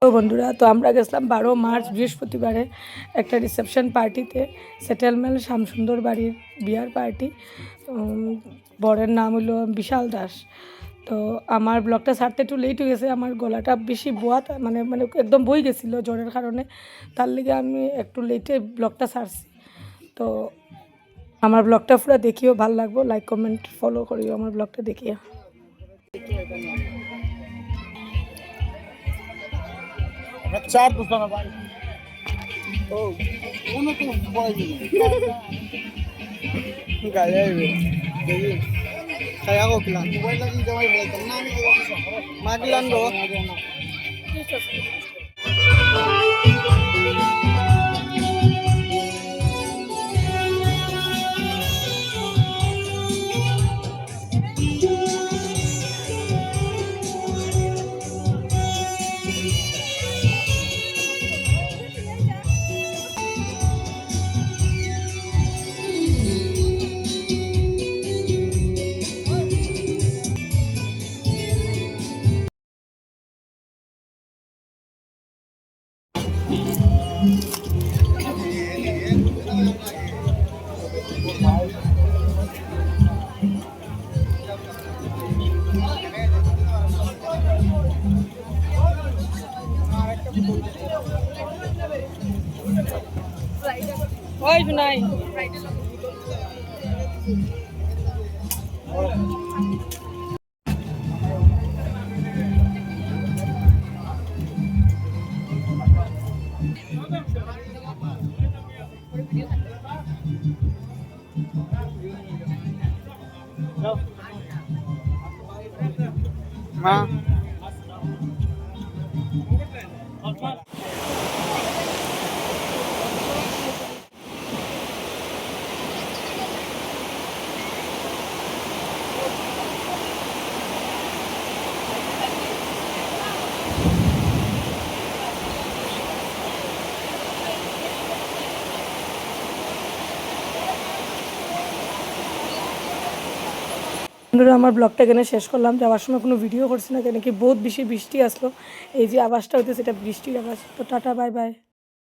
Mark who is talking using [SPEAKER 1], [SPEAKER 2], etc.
[SPEAKER 1] তো বন্ধুরা, তো আমরা গেছিলাম 12 মার্চ বৃহস্পতিবারে একটা রিসেপশন পার্টিতে। সেটেলমেন্ট শ্যামসুন্দর বাড়ির বিয়ার পার্টি। বরের নাম হলো বিশাল দাস। তো আমার ব্লগটা ছাড়তে একটু লেট হয়ে গেছে, আমার গলাটা বেশি বোয়াত মানে মানে একদম বই গেছিলো জ্বরের কারণে, তার লিগে আমি একটু লেটে ব্লগটা ছাড়ছি। তো আমার ব্লগটা পুরো দেখিও, ভালো লাগবো, লাইক কমেন্ট ফলো করিও আমার ব্লগটা দেখিও।
[SPEAKER 2] चार दोस्तों ना भाई ओ उन्होंने तो बॉय भी गाया है देखिए saya को किलान मोबाइल लगी जमाई बोला करना नहीं मागिलान दो
[SPEAKER 1] ওই নাই
[SPEAKER 2] हाँ
[SPEAKER 1] বন্ধুরা, আমার ব্লগটা এখানে শেষ করলাম। যাওয়ার সময় কোনো ভিডিও করছি না, কেন কি বহুত বেশি বৃষ্টি আসলো। এই যে আওয়াজটা হইতেছে, এটা বৃষ্টির আওয়াজ। তো টাটা, বাই বাই।